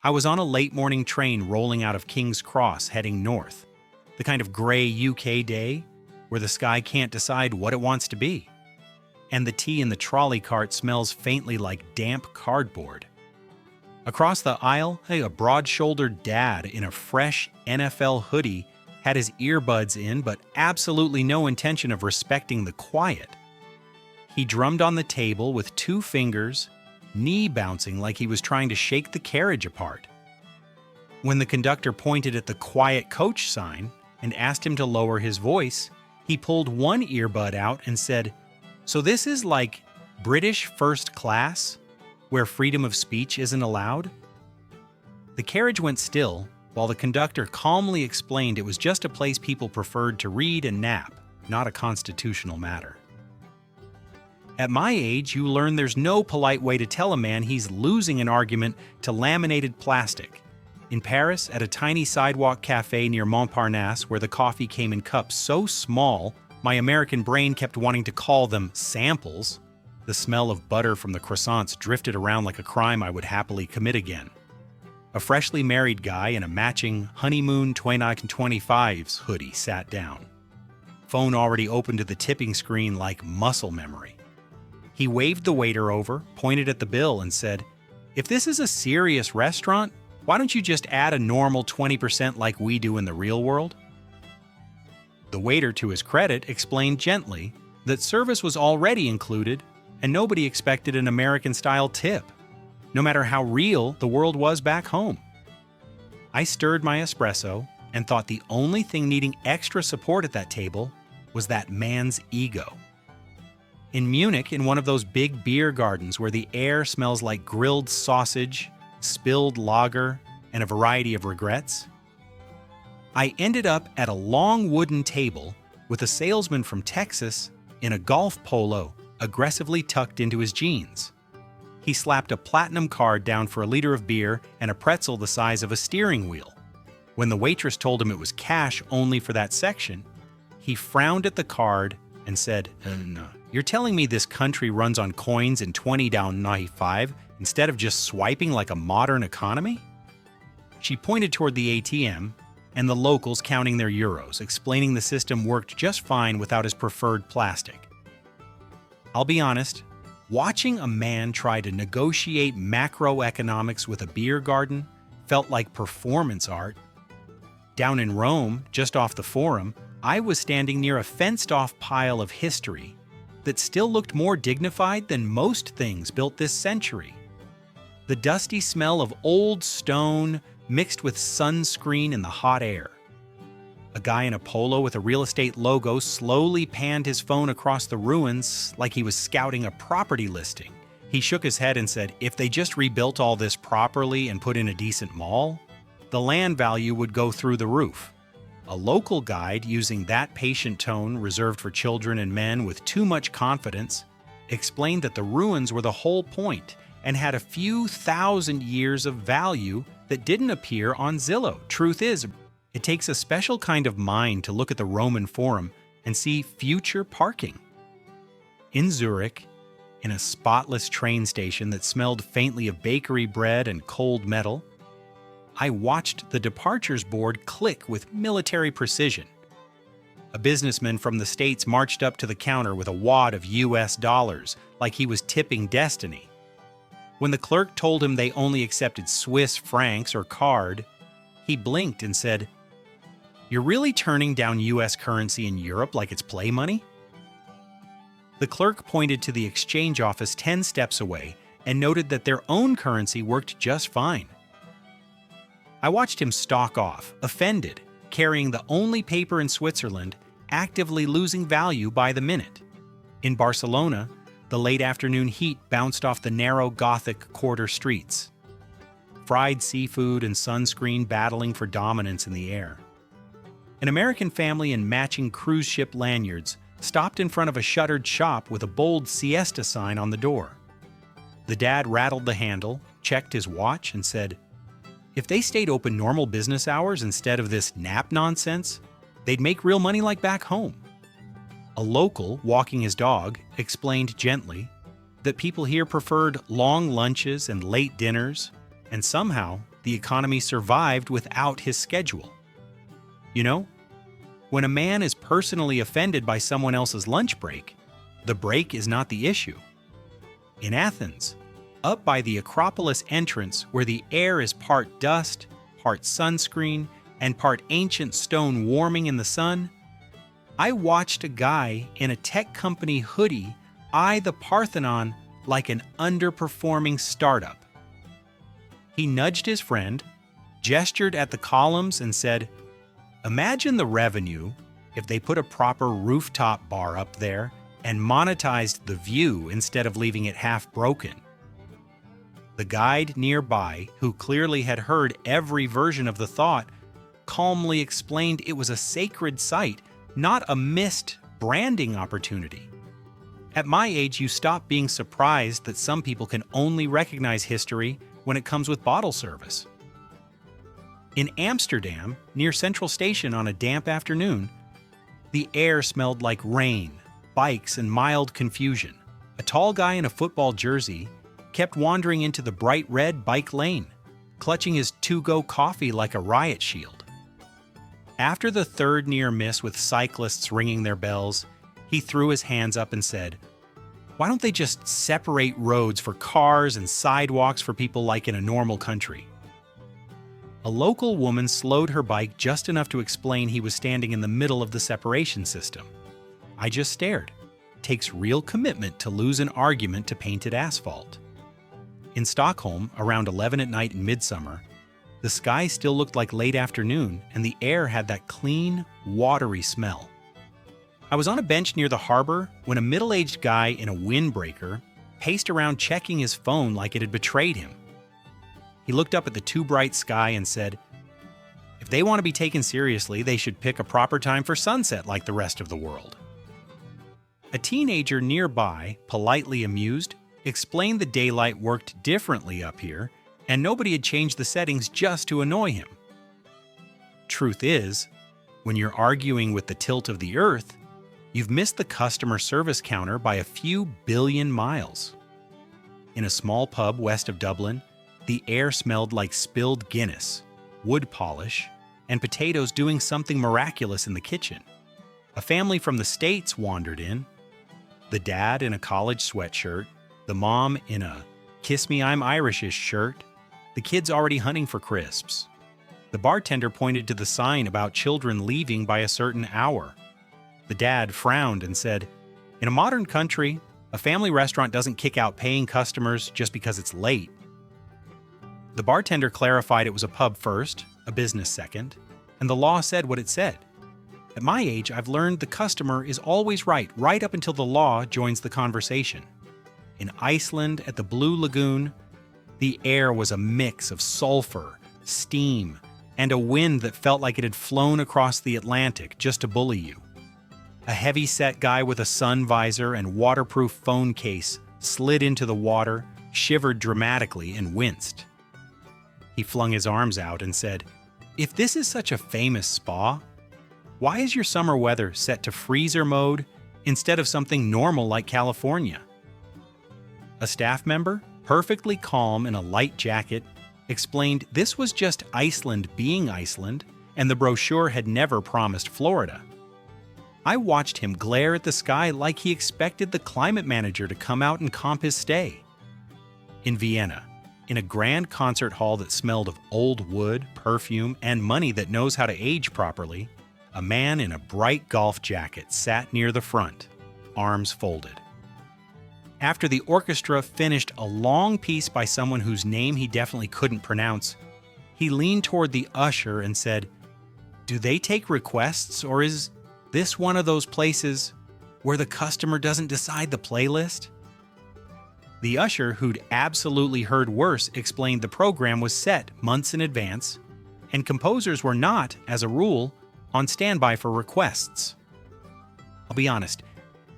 I was on a late morning train rolling out of King's Cross heading north, the kind of gray UK day where the sky can't decide what it wants to be. And the tea in the trolley cart smells faintly like damp cardboard. Across the aisle, a broad-shouldered dad in a fresh NFL hoodie had his earbuds in but absolutely no intention of respecting the quiet. He drummed on the table with two fingers, knee bouncing like he was trying to shake the carriage apart. When the conductor pointed at the quiet coach sign and asked him to lower his voice, he pulled one earbud out and said, "So this is like British first class, where freedom of speech isn't allowed?" The carriage went still, while the conductor calmly explained it was just a place people preferred to read and nap, not a constitutional matter. At my age, you learn there's no polite way to tell a man he's losing an argument to laminated plastic. In Paris, at a tiny sidewalk cafe near Montparnasse where the coffee came in cups so small, my American brain kept wanting to call them samples. The smell of butter from the croissants drifted around like a crime I would happily commit again. A freshly married guy in a matching honeymoon 2025's hoodie sat down. Phone already open to the tipping screen like muscle memory. He waved the waiter over, pointed at the bill, and said, "If this is a serious restaurant, why don't you just add a normal 20% like we do in the real world?" The waiter, to his credit, explained gently that service was already included and nobody expected an American-style tip, no matter how real the world was back home. I stirred my espresso and thought the only thing needing extra support at that table was that man's ego. In Munich, in one of those big beer gardens where the air smells like grilled sausage, spilled lager, and a variety of regrets, I ended up at a long wooden table with a salesman from Texas in a golf polo aggressively tucked into his jeans. He slapped a platinum card down for a liter of beer and a pretzel the size of a steering wheel. When the waitress told him it was cash only for that section, he frowned at the card and said, "No. You're telling me this country runs on coins and 20 down 95 instead of just swiping like a modern economy?" She pointed toward the ATM and the locals counting their euros, explaining the system worked just fine without his preferred plastic. I'll be honest, watching a man try to negotiate macroeconomics with a beer garden felt like performance art. Down in Rome, just off the Forum, I was standing near a fenced-off pile of history that still looked more dignified than most things built this century. The dusty smell of old stone mixed with sunscreen in the hot air. A guy in a polo with a real estate logo slowly panned his phone across the ruins like he was scouting a property listing. He shook his head and said, if they just rebuilt all this properly and put in a decent mall, the land value would go through the roof. A local guide, using that patient tone reserved for children and men with too much confidence, explained that the ruins were the whole point and had a few thousand years of value that didn't appear on Zillow. Truth is, it takes a special kind of mind to look at the Roman Forum and see future parking. In Zurich, in a spotless train station that smelled faintly of bakery bread and cold metal, I watched the departures board click with military precision. A businessman from the States marched up to the counter with a wad of US dollars, like he was tipping destiny. When the clerk told him they only accepted Swiss francs or card, he blinked and said, "You're really turning down US currency in Europe like it's play money?" The clerk pointed to the exchange office 10 steps away and noted that their own currency worked just fine. I watched him stalk off, offended, carrying the only paper in Switzerland, actively losing value by the minute. In Barcelona, the late afternoon heat bounced off the narrow Gothic quarter streets. Fried seafood and sunscreen battling for dominance in the air. An American family in matching cruise ship lanyards stopped in front of a shuttered shop with a bold siesta sign on the door. The dad rattled the handle, checked his watch, and said, if they stayed open normal business hours instead of this nap nonsense, they'd make real money like back home. A local, walking his dog, explained gently that people here preferred long lunches and late dinners, and somehow the economy survived without his schedule. You know, when a man is personally offended by someone else's lunch break, the break is not the issue. In Athens, up by the Acropolis entrance where the air is part dust, part sunscreen, and part ancient stone warming in the sun, I watched a guy in a tech company hoodie eye the Parthenon like an underperforming startup. He nudged his friend, gestured at the columns, and said, "Imagine the revenue if they put a proper rooftop bar up there and monetized the view instead of leaving it half broken." The guide nearby, who clearly had heard every version of the thought, calmly explained it was a sacred site, not a missed branding opportunity. At my age, you stop being surprised that some people can only recognize history when it comes with bottle service. In Amsterdam, near Central Station on a damp afternoon, the air smelled like rain, bikes, and mild confusion. A tall guy in a football jersey kept wandering into the bright red bike lane, clutching his to-go coffee like a riot shield. After the third near miss with cyclists ringing their bells, he threw his hands up and said, "Why don't they just separate roads for cars and sidewalks for people like in a normal country?" A local woman slowed her bike just enough to explain he was standing in the middle of the separation system. I just stared. It takes real commitment to lose an argument to painted asphalt. In Stockholm, around 11 at night in midsummer, the sky still looked like late afternoon and the air had that clean, watery smell. I was on a bench near the harbor when a middle-aged guy in a windbreaker paced around checking his phone like it had betrayed him. He looked up at the too bright sky and said, "If they want to be taken seriously, they should pick a proper time for sunset like the rest of the world." A teenager nearby, politely amused, explained the daylight worked differently up here and nobody had changed the settings just to annoy him. Truth is, when you're arguing with the tilt of the Earth, you've missed the customer service counter by a few billion miles. In a small pub west of Dublin, the air smelled like spilled Guinness, wood polish, and potatoes doing something miraculous in the kitchen. A family from the States wandered in. The dad in a college sweatshirt, the mom in a "Kiss Me I'm Irish-ish" shirt, the kids already hunting for crisps. The bartender pointed to the sign about children leaving by a certain hour. The dad frowned and said, "In a modern country, a family restaurant doesn't kick out paying customers just because it's late." The bartender clarified it was a pub first, a business second, and the law said what it said. At my age, I've learned the customer is always right up until the law joins the conversation. In Iceland, at the Blue Lagoon, the air was a mix of sulfur, steam, and a wind that felt like it had flown across the Atlantic just to bully you. A heavy-set guy with a sun visor and waterproof phone case slid into the water, shivered dramatically, and winced. He flung his arms out and said, "If this is such a famous spa, why is your summer weather set to freezer mode instead of something normal like California?" A staff member, perfectly calm in a light jacket, explained this was just Iceland being Iceland, and the brochure had never promised Florida. I watched him glare at the sky like he expected the climate manager to come out and comp his stay. In Vienna, in a grand concert hall that smelled of old wood, perfume, and money that knows how to age properly, a man in a bright golf jacket sat near the front, arms folded. After the orchestra finished a long piece by someone whose name he definitely couldn't pronounce, he leaned toward the usher and said, "Do they take requests, or is this one of those places where the customer doesn't decide the playlist?" The usher, who'd absolutely heard worse, explained the program was set months in advance, and composers were not, as a rule, on standby for requests. I'll be honest,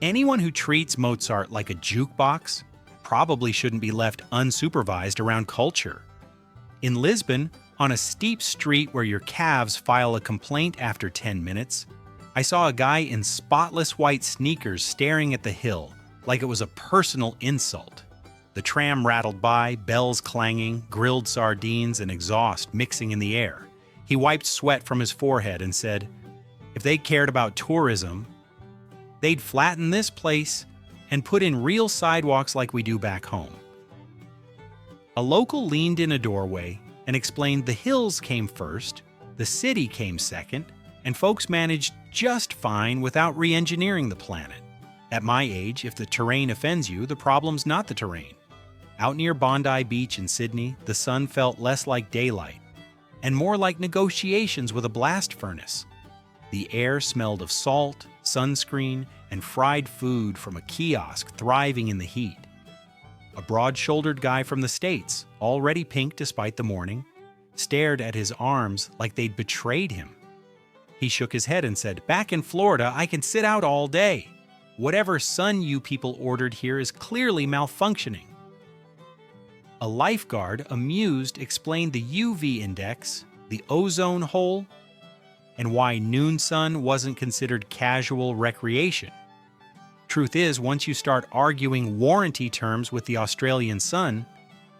anyone who treats Mozart like a jukebox probably shouldn't be left unsupervised around culture. In Lisbon, on a steep street where your calves file a complaint after 10 minutes, I saw a guy in spotless white sneakers staring at the hill like it was a personal insult. The tram rattled by, bells clanging, grilled sardines and exhaust mixing in the air. He wiped sweat from his forehead and said, "If they cared about tourism, they'd flatten this place and put in real sidewalks like we do back home." A local leaned in a doorway and explained the hills came first, the city came second, and folks managed just fine without re-engineering the planet. At my age, if the terrain offends you, the problem's not the terrain. Out near Bondi Beach in Sydney, the sun felt less like daylight and more like negotiations with a blast furnace. The air smelled of salt, sunscreen, and fried food from a kiosk thriving in the heat. A broad-shouldered guy from the States, already pink despite the morning, stared at his arms like they'd betrayed him. He shook his head and said, "Back in Florida, I can sit out all day. Whatever sun you people ordered here is clearly malfunctioning." A lifeguard, amused, explained the UV index, the ozone hole, and why noon sun wasn't considered casual recreation. Truth is, once you start arguing warranty terms with the Australian sun,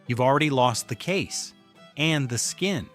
you've already lost the case and the skin.